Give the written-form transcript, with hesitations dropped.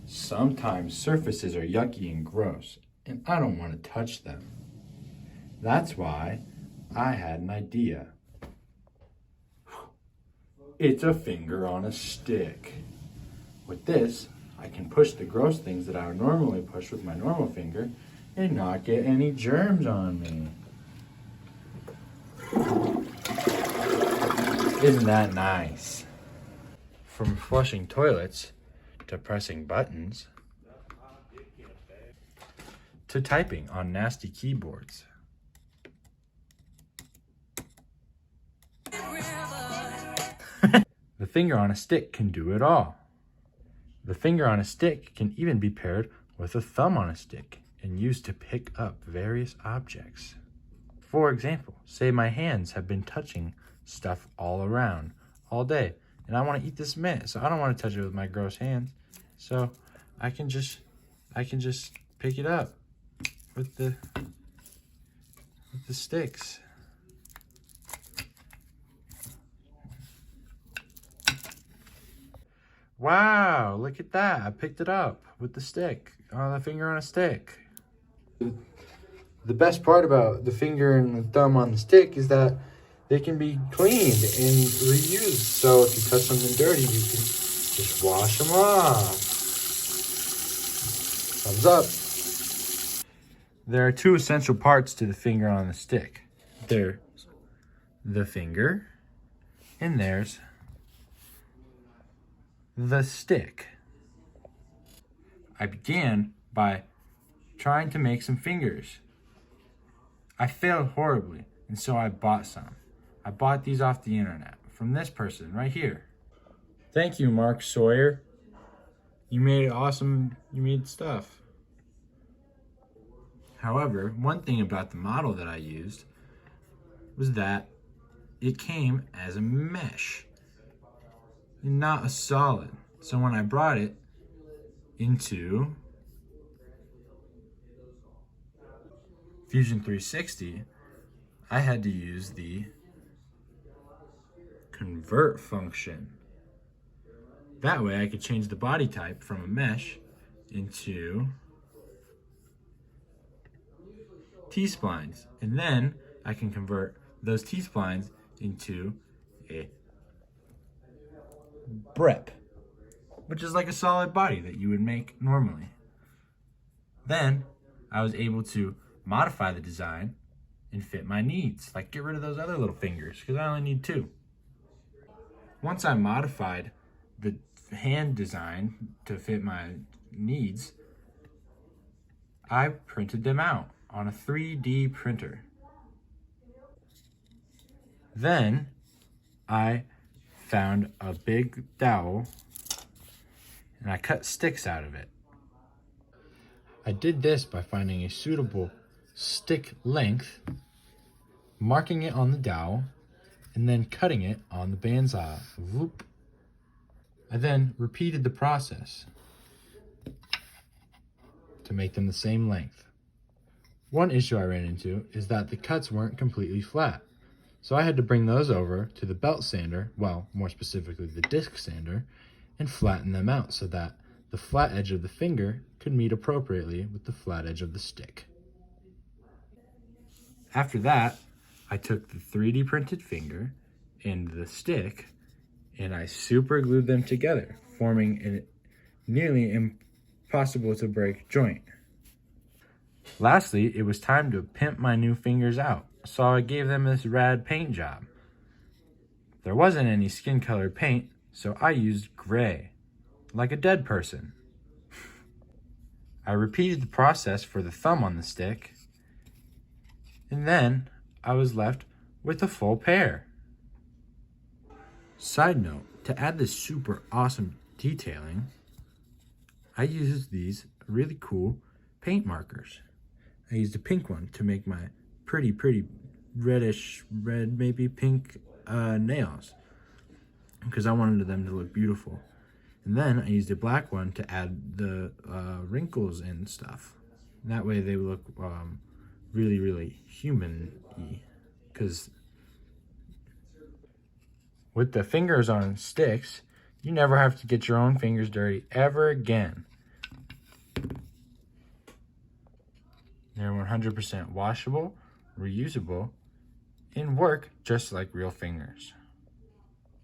Sometimes surfaces are yucky and gross, and I don't want to touch them. That's why I had an idea. It's a finger on a stick. With this, I can push the gross things that I would normally push with my normal finger and not get any germs on me. Isn't that nice? From flushing toilets to pressing buttons to typing on nasty keyboards. The finger on a stick can do it all. The finger on a stick can even be paired with a thumb on a stick and used to pick up various objects. For example, say my hands have been touching stuff all around all day, and I want to eat this mint, so I don't want to touch it with my gross hands. So I can just pick it up with the sticks. Wow, look at that. I picked it up with the stick, on the finger on a stick. The best part about the finger and the thumb on the stick is that they can be cleaned and reused. So if you touch something dirty, you can just wash them off. Thumbs up. There are two essential parts to the finger on the stick. There's the finger, and there's the stick. I began by trying to make some fingers. I failed horribly, and so I bought some. I bought these off the internet from this person right here. Thank you, Mark Sawyer. You made awesome, you made stuff. However, one thing about the model that I used was that it came as a mesh, not a solid. So when I brought it into Fusion 360, I had to use the convert function. That way I could change the body type from a mesh into T-splines. And then I can convert those T-splines into a BREP, which is like a solid body that you would make normally. Then I was able to modify the design and fit my needs, like get rid of those other little fingers because I only need two. Once I modified the hand design to fit my needs, I printed them out on a 3D printer. Then I found a big dowel and I cut sticks out of it. I did this by finding a suitable stick length, marking it on the dowel, and then cutting it on the bandsaw. Whoop. I then repeated the process to make them the same length. One issue I ran into is that the cuts weren't completely flat. So I had to bring those over to the belt sander, well, more specifically the disc sander, and flatten them out so that the flat edge of the finger could meet appropriately with the flat edge of the stick. After that, I took the 3D printed finger and the stick and I super glued them together, forming a nearly impossible to break joint. Lastly, it was time to pimp my new fingers out, so I gave them this rad paint job. There wasn't any skin colored paint, so I used gray, like a dead person. I repeated the process for the thumb on the stick, and then I was left with a full pair. Side note, to add this super awesome detailing, I used these really cool paint markers. I used a pink one to make my pretty reddish, red, maybe pink nails because I wanted them to look beautiful. And then I used a black one to add the wrinkles and stuff. And that way they look really human-y. Because with the fingers on sticks, you never have to get your own fingers dirty ever again. They're 100% washable, reusable, and work just like real fingers.